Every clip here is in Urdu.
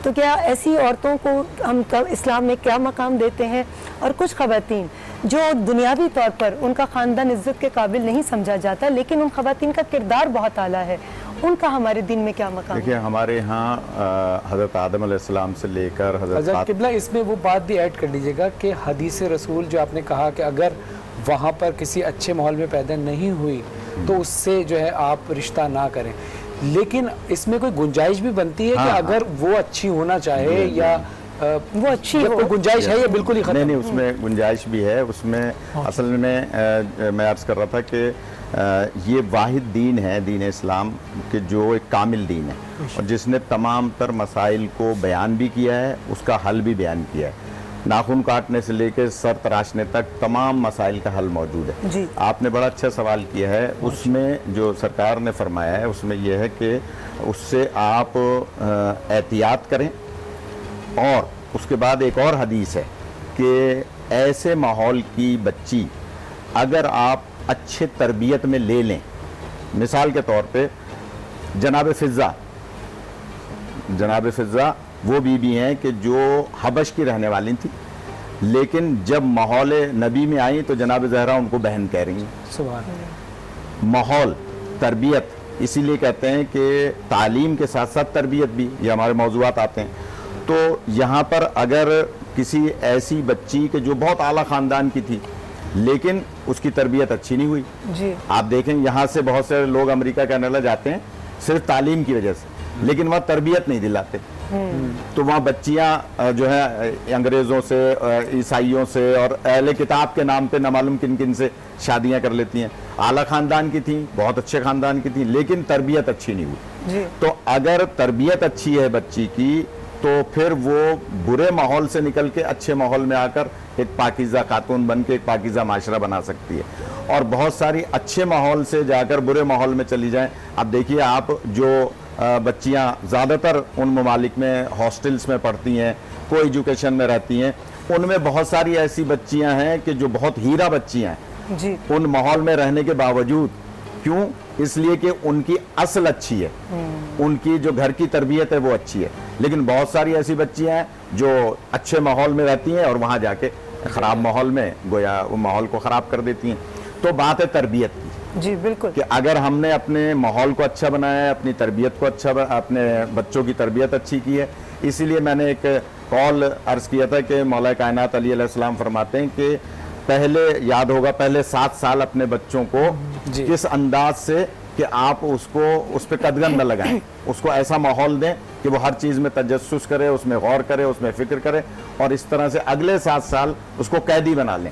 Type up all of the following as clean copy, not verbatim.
تو کیا ایسی عورتوں کو ہم اسلام میں کیا مقام دیتے ہیں؟ اور کچھ خواتین جو دنیاوی طور پر ان کا خاندان عزت کے قابل نہیں سمجھا جاتا، لیکن ان خواتین کا کردار بہت اعلیٰ ہے، ان کا ہمارے دین میں کیا مقام ہے؟ دیکھیں ہمارے ہاں حضرت آدم علیہ السلام سے لے کر حضرت قبلہ اس میں وہ بات بھی ایڈ کر لیجیے گا کہ حدیث رسول جو آپ نے کہا کہ اگر وہاں پر کسی اچھے ماحول میں پیدا نہیں ہوئی تو اس سے جو ہے آپ رشتہ نہ کریں، لیکن اس میں کوئی گنجائش بھی بنتی ہے کہ اگر وہ اچھی ہونا چاہے یا وہ اچھی ہو، کوئی گنجائش ہے یا بالکل ہی ختم؟ نہیں، اس میں گنجائش بھی ہے. اس میں اصل میں میں عرض کر رہا تھا کہ یہ واحد دین ہے، دین اسلام کہ جو ایک کامل دین ہے، اور جس نے تمام تر مسائل کو بیان بھی کیا ہے، اس کا حل بھی بیان کیا ہے. ناخن کاٹنے سے لے کے سر تراشنے تک تمام مسائل کا حل موجود ہے. جی آپ نے بڑا اچھا سوال کیا ہے. اس میں جو سرکار نے فرمایا ہے اس میں یہ ہے کہ اس سے آپ احتیاط کریں، اور اس کے بعد ایک اور حدیث ہے کہ ایسے ماحول کی بچی اگر آپ اچھے تربیت میں لے لیں، مثال کے طور پہ جناب فضہ وہ بی ہیں کہ جو حبش کی رہنے والی تھی، لیکن جب ماحول نبی میں آئیں تو جناب زہرا ان کو بہن کہہ رہی ہیں. سبحان اللہ. ماحول، تربیت، اسی لیے کہتے ہیں کہ تعلیم کے ساتھ ساتھ تربیت بھی، یہ ہمارے موضوعات آتے ہیں. تو یہاں پر اگر کسی ایسی بچی کہ جو بہت اعلیٰ خاندان کی تھی لیکن اس کی تربیت اچھی نہیں ہوئی، جی آپ دیکھیں یہاں سے بہت سے لوگ امریکہ کینیڈا جاتے ہیں صرف تعلیم کی وجہ سے، لیکن وہاں تربیت نہیں دلاتے، تو وہاں بچیاں جو ہے انگریزوں سے، عیسائیوں سے اور اہل کتاب کے نام پہ نہ معلوم کن کن سے شادیاں کر لیتی ہیں. اعلیٰ خاندان کی تھیں، بہت اچھے خاندان کی تھیں، لیکن تربیت اچھی نہیں ہوئی. تو اگر تربیت اچھی ہے بچی کی تو پھر وہ برے ماحول سے نکل کے اچھے ماحول میں آ کر ایک پاکیزہ خاتون بن کے ایک پاکیزہ معاشرہ بنا سکتی ہے. اور بہت ساری اچھے ماحول سے جا کر برے ماحول میں چلی جائیں. اب دیکھیے آپ جو بچیاں زیادہ تر ان ممالک میں ہاسٹلز میں پڑھتی ہیں، کو ایجوکیشن میں رہتی ہیں، ان میں بہت ساری ایسی بچیاں ہیں کہ جو بہت ہیرا بچیاں ہیں ان ماحول میں رہنے کے باوجود. کیوں؟ اس لیے کہ ان کی اصل اچھی ہے، ان کی جو گھر کی تربیت ہے وہ اچھی ہے. لیکن بہت ساری ایسی بچیاں ہیں جو اچھے ماحول میں رہتی ہیں اور وہاں جا کے خراب ماحول میں گویا وہ ماحول کو خراب کر دیتی ہیں. تو بات ہے تربیت کی. جی بالکل، کہ اگر ہم نے اپنے ماحول کو اچھا بنایا ہے، اپنی تربیت کو اچھا، اپنے بچوں کی تربیت اچھی کی ہے. اسی لیے میں نے ایک قول عرض کیا تھا کہ مولا کائنات علی علیہ السلام فرماتے ہیں کہ پہلے یاد ہوگا پہلے 7 سال اپنے بچوں کو کس انداز سے کہ آپ اس پہ قدغن نہ لگائیں، اس کو ایسا ماحول دیں کہ وہ ہر چیز میں تجسس کرے، اس میں غور کرے، اس میں فکر کرے، اور اس طرح سے اگلے 7 سال اس کو قیدی بنا لیں.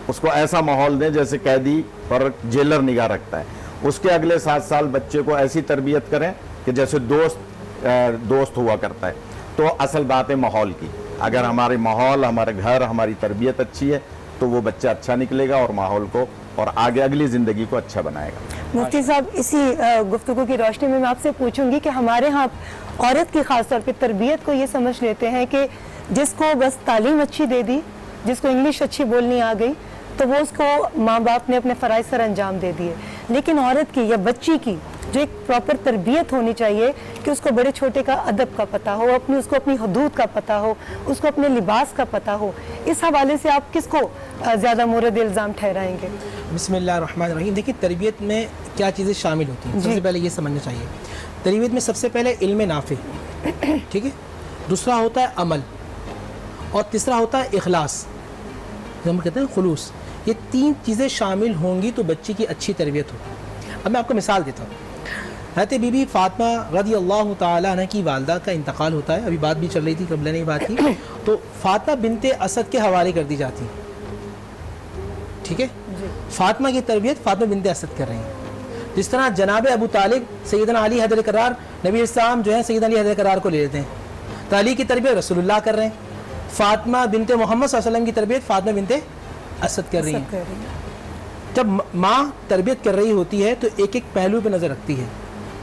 اس کو ایسا ماحول دیں جیسے قیدی پر جیلر نگاہ رکھتا ہے. اس کے اگلے 7 سال بچے کو ایسی تربیت کریں کہ جیسے دوست ہوا کرتا ہے. تو اصل بات ہے ماحول کی. اگر ہمارے ماحول، ہمارے گھر، ہماری تربیت اچھی ہے تو وہ بچہ اچھا نکلے گا اور ماحول کو اور آگے اگلی زندگی کو اچھا بنائے گا. مفتی صاحب، اسی گفتگو کی روشنی میں آپ سے پوچھوں گی کہ ہمارے ہاں عورت کی خاص طور پہ تربیت کو یہ سمجھ لیتے ہیں کہ جس کو بس تعلیم اچھی دے دی، جس کو انگلش اچھی بولنی آ گئی تو وہ اس کو ماں باپ نے اپنے فرائض سر انجام دے دیے. لیکن عورت کی یا بچی کی جو ایک پراپر تربیت ہونی چاہیے کہ اس کو بڑے چھوٹے کا ادب کا پتہ ہو، اس کو اپنی حدود کا پتہ ہو، اس کو اپنے لباس کا پتہ ہو، اس حوالے سے آپ کس کو زیادہ مورد الزام ٹھہرائیں گے؟ بسم اللہ الرحمن الرحیم. دیکھیے تربیت میں کیا چیزیں شامل ہوتی ہیں. سب سے پہلے یہ سمجھنا چاہیے تربیت میں سب سے پہلے علم نافع، ٹھیک ہے، دوسرا ہوتا ہے عمل، اور تیسرا ہوتا ہے اخلاص، ہم کہتے ہیں خلوص. یہ 3 چیزیں شامل ہوں گی تو بچی کی اچھی تربیت ہوگی. اب میں آپ کو مثال دیتا ہوں. حضرت بی بی فاطمہ رضی اللہ تعالیٰ عنہ کی والدہ کا انتقال ہوتا ہے. ابھی بات بھی چل رہی تھی، قبلہ نے بات کی، تو فاطمہ بنت اسد کے حوالے کر دی جاتی، ٹھیک ہے. فاطمہ کی تربیت فاطمہ بنت اسد کر رہی ہیں. جس طرح جناب ابو طالب سیدنا علی حیدر کرار، نبی السلام جو ہے سیدنا علی حیدر کرار کو لے لیتے ہیں، تو علی کی تربیت رسول اللہ کر رہے ہیں. فاطمہ بنت محمد صلی اللہ علیہ وسلم کی تربیت فاطمہ بنت اسد کر رہی ہیں. جب ماں تربیت کر رہی ہوتی ہے تو ایک ایک پہلو پہ نظر رکھتی ہے.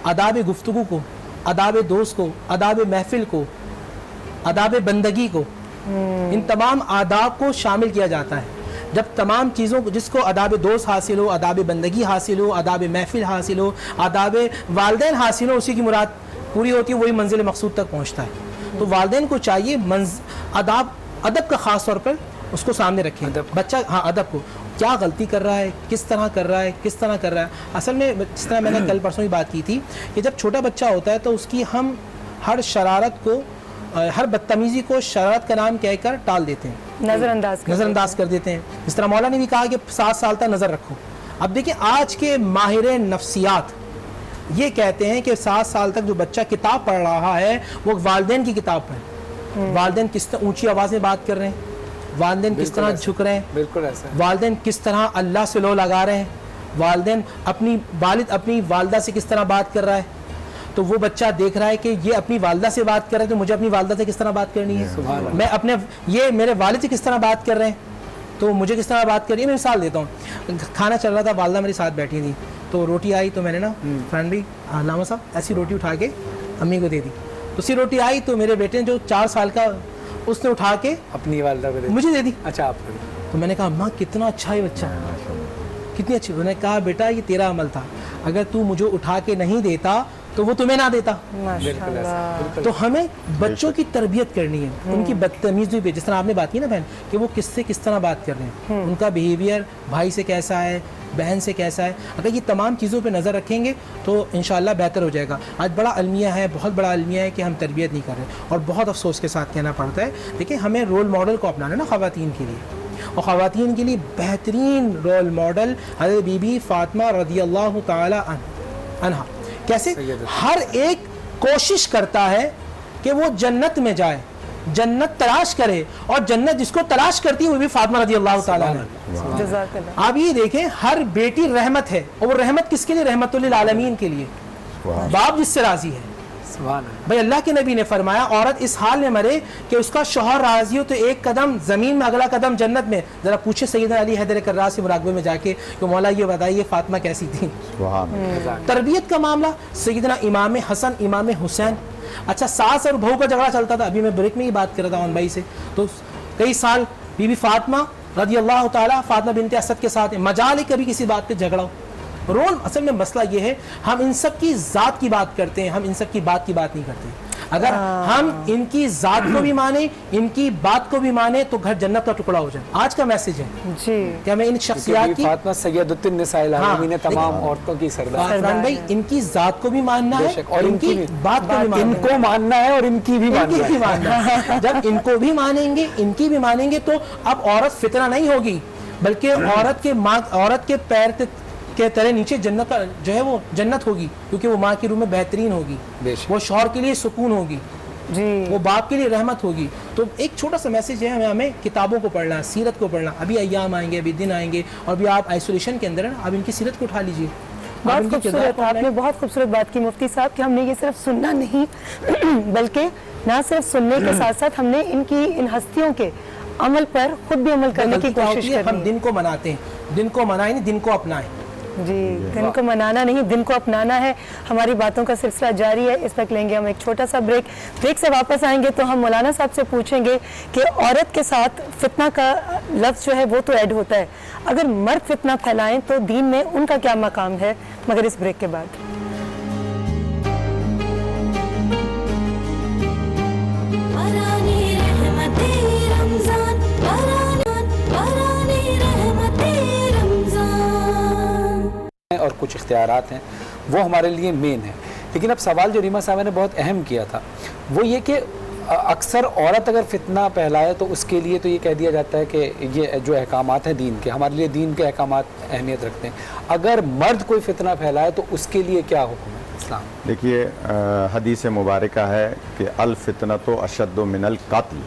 آداب گفتگو کو، آداب دوست کو، آداب محفل کو، آداب بندگی کو، ان تمام آداب کو شامل کیا جاتا ہے. جب تمام چیزوں کو، جس کو آداب دوست حاصل ہو، آداب بندگی حاصل ہو، آداب محفل حاصل ہو، آداب والدین حاصل ہو، اسی کی مراد پوری ہوتی ہے، وہی منزل مقصود تک پہنچتا ہے. تو والدین کو چاہیے ادب کا خاص طور پر اس کو سامنے رکھیں. بچہ ہاں ادب کو کیا غلطی کر رہا ہے, کس طرح کر رہا ہے, کس طرح کر رہا ہے. اصل میں جس طرح میں نے کل پرسوں ہی بات کی تھی کہ جب چھوٹا بچہ ہوتا ہے تو اس کی ہم ہر شرارت کو, ہر بدتمیزی کو شرارت کا نام کہہ کر ٹال دیتے ہیں, نظر انداز کر دیتے ہیں. جس طرح مولا نے بھی کہا کہ 7 سال تک نظر رکھو. اب دیکھیں آج کے ماہر نفسیات یہ کہتے ہیں کہ 7 سال تک جو بچہ کتاب پڑھ رہا ہے وہ والدین کی کتاب پڑھے. والدین کس طرح اونچی آواز میں بات کر رہے ہیں, والدین کس طرح جھک رہے ہیں, بالکل ایسا ہے. والدین کس طرح اللہ سے لو لگا رہے ہیں, والدین اپنی والدہ سے کس طرح بات کر رہا ہے. تو وہ بچہ دیکھ رہا ہے کہ یہ اپنی والدہ سے بات کر رہا ہے تو مجھے اپنی والدہ سے کس طرح بات کرنی ہے. میں یہ میرے والد سے کس طرح بات کر رہے ہیں تو مجھے کس طرح بات کرنی ہے. میں مثال دیتا ہوں, کھانا چل رہا تھا, والدہ میرے ساتھ بیٹھی تھی, تو روٹی آئی تو میں نے نا فرینڈلی علامہ صاحب ایسی روٹی اٹھا کے امی کو دے دی. دوسری روٹی آئی تو میرے بیٹے نے جو 4 سال کا اس نے اٹھا کے اپنی والدہ کو مجھے دے دی. اچھا آپ کو. تو میں نے کہا اماں کتنا اچھا ہے بچہ, کتنی اچھی. انہوں نے کہا بیٹا یہ تیرا عمل تھا, اگر تو مجھے اٹھا کے نہیں دیتا تو وہ تمہیں نہ دیتا. تو ہمیں بچوں کی تربیت کرنی ہے, ان کی بدتمیزی پہ, جس طرح آپ نے بات کی نا بہن کہ وہ کس سے کس طرح بات کر رہے ہیں, ان کا بیہیویئر بھائی سے کیسا ہے, بہن سے کیسا ہے. اگر یہ تمام چیزوں پہ نظر رکھیں گے تو انشاءاللہ بہتر ہو جائے گا. آج بڑا المیہ ہے, بہت بڑا المیہ ہے کہ ہم تربیت نہیں کر رہے, اور بہت افسوس کے ساتھ کہنا پڑتا ہے. دیکھیں ہمیں رول ماڈل کو اپنانا ہے نا خواتین کے لیے, اور خواتین کے لیے بہترین رول ماڈل حضرت بی بی فاطمہ رضی اللہ تعالی عنہا. کیسے ہر ایک کوشش کرتا ہے کہ وہ جنت میں جائے, جنت تلاش کرے, اور جنت جس کو تلاش کرتی ہے وہ بھی فاطمہ رضی اللہ تعالیٰ عنہ. آپ یہ دیکھیں ہر بیٹی رحمت ہے, اور وہ رحمت کس کے لیے, رحمت للعالمین کے لیے. باپ جس سے راضی ہے. بھائی اللہ کے نبی نے فرمایا عورت اس حال میں مرے کہ اس کا شوہر راضی ہو تو ایک قدم زمین میں, اگلا قدم جنت میں. ذرا پوچھے سیدنا علی حیدر کرار سے مراقبے میں جا کے کہ مولا یہ بتائیے فاطمہ کیسی تھی. تربیت کا معاملہ سیدنا امام حسن امام حسین. اچھا ساس اور بہو کا جھگڑا چلتا تھا, ابھی میں بریک میں ہی بات کر رہا تھا عون بھائی سے, تو کئی سال بی بی فاطمہ رضی اللہ تعالیٰ فاطمہ بنت اسد کے ساتھ مجال کبھی کسی بات پہ جھگڑا ہو. رول اصل میں مسئلہ یہ ہے ہم ان سب کی ذات کی بات کرتے ہیں, ہم ان سب کی بات کی بات نہیں کرتے. اگر ہم ان کی ذات کو بھی مانیں, ان کی بات کو بھی مانیں تو گھر جنت کا ٹکڑا ہو جائے. آج کا میسج ہے جی کہ ہمیں ان شخصیات کی, فاطمہ سیدۃ النساء العالمین, تمام عورتوں کی سردار. فرمان بھائی ان کی ذات کو بھی ماننا ہے اور ان کی بات کو بھی ماننا ہے. ان کو ماننا ہے اور ان کی بھی ماننا ہے. جب ان کو بھی مانیں گے, ان کی بھی مانیں گے, تو اب عورت فتنہ نہیں ہوگی, بلکہ عورت کے پیر کے تلے نیچے جنت جو ہے وہ جنت ہوگی, کیونکہ وہ ماں کے روح میں بہترین ہوگی, وہ شوہر کے لیے سکون ہوگی, وہ باپ کے لیے رحمت ہوگی. تو ایک چھوٹا سا میسج ہے, ہمیں کتابوں کو پڑھنا, سیرت کو پڑھنا. ابھی ایام آئیں گے, ابھی دن آئیں گے, اور بھی آپ آئسولیشن کے اندر ہیں, آپ ان کی سیرت کو اٹھا لیجیے. بہت خوبصورت, آپ نے بہت خوبصورت بات کی مفتی صاحب کہ ہم نے یہ صرف سننا نہیں بلکہ نہ صرف سننے کے ساتھ ساتھ ہم نے ان ہستیوں کے عمل پر خود بھی عمل کرنے کی کوشش کرنی. ہم دن کو مناتے ہیں, دن کو منائیں نہیں, دن کو اپنائیں. جی دن کو منانا نہیں, دن کو اپنانا ہے. ہماری باتوں کا سلسلہ جاری ہے. اس وقت لیں گے ہم ایک چھوٹا سا بریک سے واپس آئیں گے تو ہم مولانا صاحب سے پوچھیں گے کہ عورت کے ساتھ فتنہ کا لفظ جو ہے وہ تو ایڈ ہوتا ہے, اگر مرد فتنہ پھیلائیں تو دین میں ان کا کیا مقام ہے, مگر اس بریک کے بعد. اور کچھ اختیارات ہیں وہ ہمارے لیے مین ہیں. لیکن اب سوال جو ریما صاحبہ نے بہت اہم کیا تھا وہ یہ کہ اکثر عورت اگر فتنہ پھیلائے تو اس کے لیے تو یہ کہہ دیا جاتا ہے کہ یہ جو احکامات ہیں دین کے, ہمارے لیے دین کے احکامات اہمیت رکھتے ہیں. اگر مرد کوئی فتنہ پھیلائے تو اس کے لیے کیا حکم ہے اسلام؟ دیکھیے حدیث مبارکہ ہے کہ الفتنۃ اشد من القتل,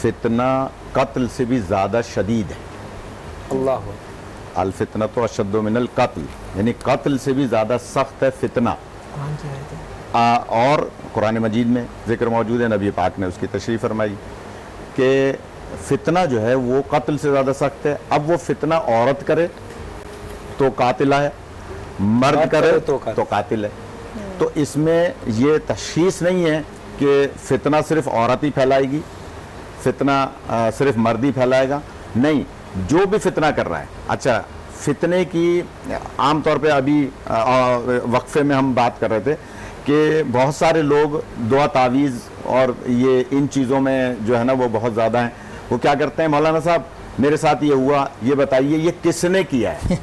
فتنہ قتل سے بھی زیادہ شدید ہے. اللہ الفتنۃ اشد من القتل, یعنی قتل سے بھی زیادہ سخت ہے فتنہ. اور قرآن مجید میں ذکر موجود ہے, نبی پاک نے اس کی تشریح فرمائی کہ فتنہ جو ہے وہ قتل سے زیادہ سخت ہے. اب وہ فتنہ عورت کرے تو قاتلہ ہے, مرد کرے تو قاتل ہے. تو اس میں یہ تشخیص نہیں ہے کہ فتنہ صرف عورت ہی پھیلائے گی, فتنہ صرف مرد ہی پھیلائے گا. نہیں, جو بھی فتنہ کر رہا ہے. اچھا فتنے کی عام طور پہ ابھی وقفے میں ہم بات کر رہے تھے کہ بہت سارے لوگ دعا تعویذ اور یہ ان چیزوں میں جو ہے نا وہ بہت زیادہ ہیں. وہ کیا کرتے ہیں مولانا صاحب, میرے ساتھ یہ ہوا, یہ بتائیے یہ کس نے کیا ہے.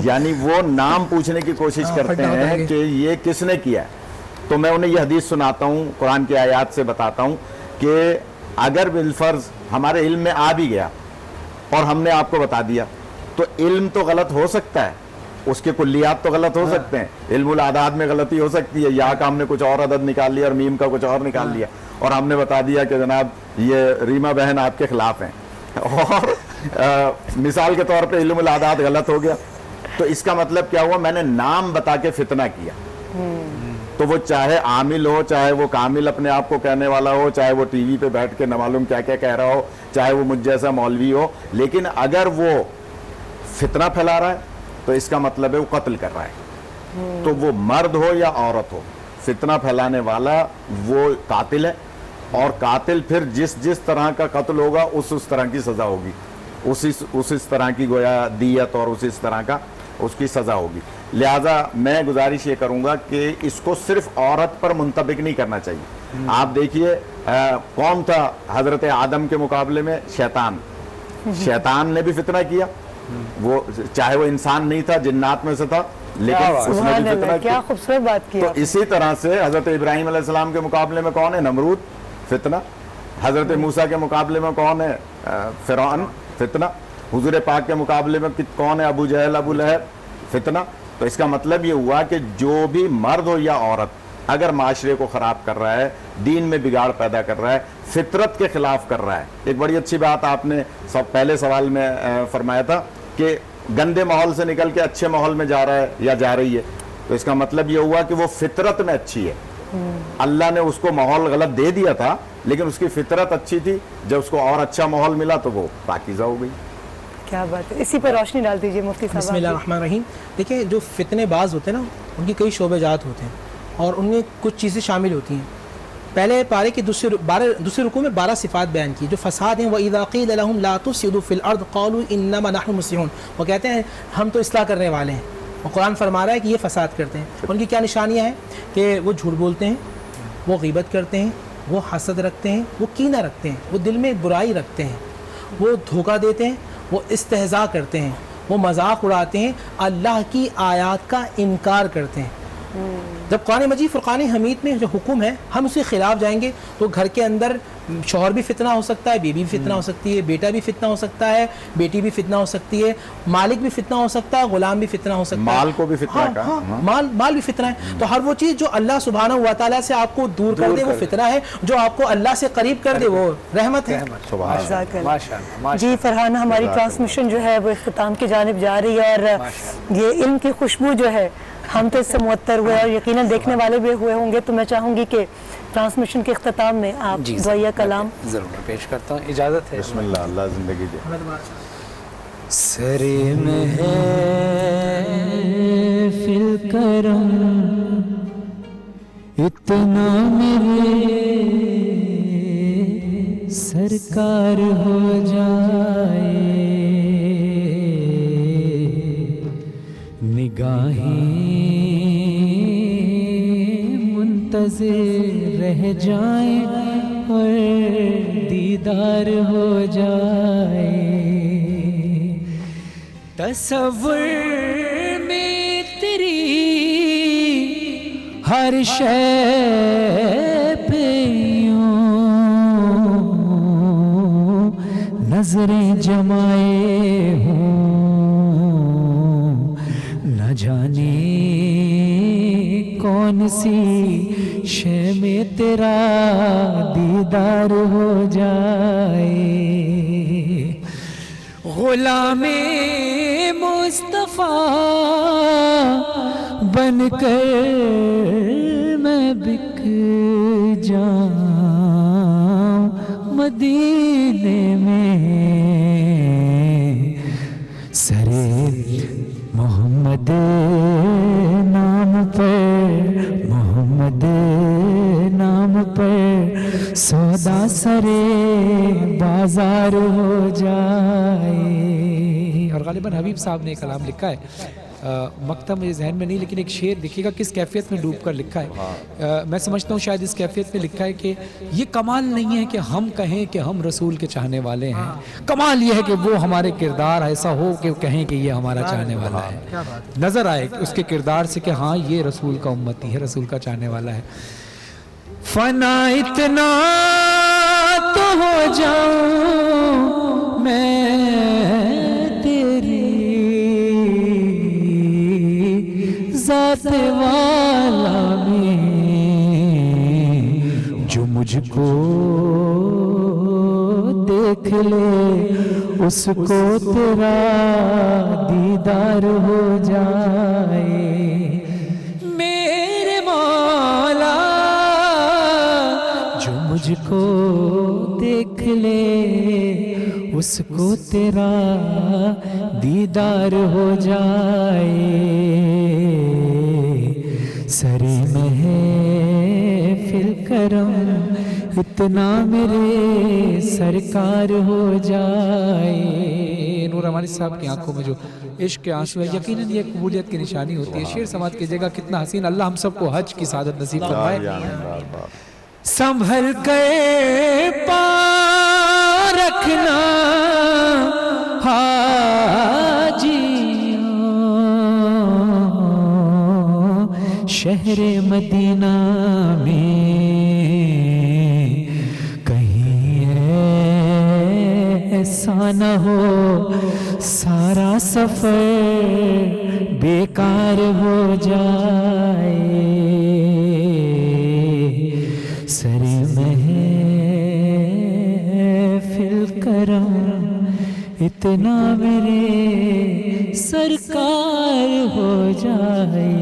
یعنی وہ نام پوچھنے کی کوشش کرتے ہیں کہ یہ کس نے کیا ہے. تو میں انہیں یہ حدیث سناتا ہوں, قرآن کی آیات سے بتاتا ہوں کہ اگر بالفرض ہمارے علم میں آ بھی گیا اور ہم نے آپ کو بتا دیا, تو علم تو غلط ہو سکتا ہے, اس کے کلیات تو غلط ہو سکتے ہیں, علم الاعداد میں غلطی ہو سکتی ہے, یا کا ہم نے کچھ اور عدد نکال لیا اور میم کا کچھ اور نکال لیا, اور ہم نے بتا دیا کہ جناب یہ ریما بہن آپ کے خلاف ہیں, اور مثال کے طور پہ علم الاعداد غلط ہو گیا, تو اس کا مطلب کیا ہوا, میں نے نام بتا کے فتنہ کیا. تو وہ چاہے عامل ہو, چاہے وہ کامل اپنے آپ کو کہنے والا ہو, چاہے وہ ٹی وی پہ بیٹھ کے نہ معلوم کیا کیا کہہ رہا ہو, چاہے وہ مجھ جیسا مولوی ہو, لیکن اگر وہ فتنہ پھیلا رہا ہے تو اس کا مطلب ہے وہ قتل کر رہا ہے. تو وہ مرد ہو یا عورت ہو, فتنہ پھیلانے والا وہ قاتل ہے, اور قاتل پھر جس طرح کا قتل ہوگا اس طرح کی سزا ہوگی, اس طرح کی گویا دیت اور اس طرح کا اس کی سزا ہوگی. لہٰذا میں گزارش یہ کروں گا کہ اس کو صرف عورت پر منطبق نہیں کرنا چاہیے. آپ دیکھیے کون تھا حضرت آدم کے مقابلے میں, شیطان نے بھی فتنہ کیا, وہ چاہے وہ انسان نہیں تھا, جنات میں سے تھا, لیکن اس نے بھی فتنہ کیا. کیا خوبصورت بات کی. تو اسی طرح سے حضرت ابراہیم علیہ السلام کے مقابلے میں کون ہے, نمرود, فتنہ. حضرت موسیٰ کے مقابلے میں کون ہے, فرعون, فتنہ. حضور پاک کے مقابلے میں کون ہے, ابو جہل, ابو لہب, فتنہ. تو اس کا مطلب یہ ہوا کہ جو بھی مرد ہو یا عورت اگر معاشرے کو خراب کر رہا ہے, دین میں بگاڑ پیدا کر رہا ہے, فطرت کے خلاف کر رہا ہے. ایک بڑی اچھی بات آپ نے پہلے سوال میں فرمایا تھا کہ گندے ماحول سے نکل کے اچھے ماحول میں جا رہا ہے یا جا رہی ہے, تو اس کا مطلب یہ ہوا کہ وہ فطرت میں اچھی ہے. اللہ نے اس کو ماحول غلط دے دیا تھا, لیکن اس کی فطرت اچھی تھی, جب اس کو اور اچھا ماحول ملا تو وہ پاکیزہ ہو گئی. کیا بات ہے, اسی پر روشنی ڈال دیجئے مفتی صاحب. بسم اللہ الرحمن الرحیم. دیکھیں جو فتنے باز ہوتے ہیں نا, ان کی کئی شعبے جات ہوتے ہیں اور ان میں کچھ چیزیں شامل ہوتی ہیں. پہلے پارے کی دوسرے رکوع میں 12 صفات بیان کی جو فساد ہیں. وَإِذَا قِيلَ لَهُمْ لَا تُفْسِدُوا فِي الْأَرْضِ قَالُوا إِنَّمَا نَحْنُ مُصْلِحُونَ. وہ کہتے ہیں ہم تو اصلاح کرنے والے ہیں, اور قرآن فرما رہا ہے کہ یہ فساد کرتے ہیں. ان کی کیا نشانیاں ہیں کہ وہ جھوٹ بولتے ہیں, وہ غیبت کرتے ہیں, وہ حسد رکھتے ہیں, وہ کینہ رکھتے ہیں, وہ دل میں برائی رکھتے ہیں, وہ دھوکہ دیتے ہیں, وہ استہزاء کرتے ہیں, وہ مذاق اڑاتے ہیں, اللہ کی آیات کا انکار کرتے ہیں. جب قرآن مجید فرقان حمید میں جو حکم ہے ہم اس کے خلاف جائیں گے تو گھر کے اندر شوہر بھی فتنہ ہو سکتا ہے, بیوی بھی فتنہ ہو سکتی ہے, بیٹا بھی فتنہ ہو سکتا ہے, بیٹی بھی فتنہ ہو سکتی ہے, مالک بھی فتنہ ہو سکتا ہے, غلام بھی فتنہ ہو سکتا ہے, مال کو بھی فتنہ کہا, مال بھی فتنہ ہے. تو ہر وہ چیز جو اللہ سبحانہ و تعالیٰ سے آپ کو دور کر دے وہ فتنہ ہے, جو آپ کو اللہ سے قریب کر دے وہ رحمت ہے. جی فرحان, ہماری ٹرانسمیشن جو ہے وہ اختتام کی جانب جا رہی ہے, اور یہ علم کی خوشبو جو ہے ہم تو اس سے معطر ہوئے اور یقیناً دیکھنے والے بھی ہوئے ہوں گے. تو میں چاہوں گی کہ ٹرانسمیشن کے اختتام میں آپ دعائیہ کلام ضرور پیش کرتا ہوں, اجازت ہے. بسم اللہ, اللہ زندگی دے. سرے میں ہے فی الکرم اتنا میرے سرکار ہو جائے, نگاہیں منتظر رہ جائیں اور دیدار ہو جائے. تصور میں تیری ہر شے پہ یوں نظریں جمائے ہوں, نہ جانے کون سی شے میں تیرا دیدار ہو جائے. غلام مصطفیٰ بن کر میں بک جاؤں مدینے میں, سرے محمد نام پر, محمد نام پر سودا سرے بازار ہو جائے. اور غالباً حبیب صاحب نے کلام لکھا ہے مقطع مجھے ذہن میں نہیں لیکن ایک شعر دیکھیے گا کس کیفیت میں ڈوب کر لکھا ہے. میں سمجھتا ہوں شاید اس کیفیت میں لکھا ہے کہ یہ کمال نہیں ہے کہ ہم کہیں کہ ہم رسول کے چاہنے والے ہیں, کمال یہ ہے کہ وہ ہمارے کردار ایسا ہو کہ کہیں کہ یہ ہمارا چاہنے والا ہے, نظر آئے اس کے کردار سے کہ ہاں یہ رسول کا امتی ہے, رسول کا چاہنے والا ہے. فنا اتنا تو ہو جاؤں میں تیری ذات والا میں, جو مجھ کو دیکھ لے اس کو تیرا دیدار ہو جائے. میرے مولا جو مجھ کو دیکھ لے اس کو تیرا دیدار ہو جائے. سری محفل کرم اتنا میرے سرکار ہو جائے. نور رحمانی صاحب کی آنکھوں میں جو عشق کے آنسو ہے یقیناً یہ قبولیت کی نشانی ہوتی ہے. شعر سماعت کیجئے گا کتنا حسین. اللہ ہم سب کو حج کی سعادت نصیب فرمائے. سنبھل کے پا رکھنا حاجیوں شہر مدینہ میں, کہیں ایسا نہ ہو سارا سفر بیکار ہو جائے. سری محفل کرم اتنا میرے سرکار ہو جائے.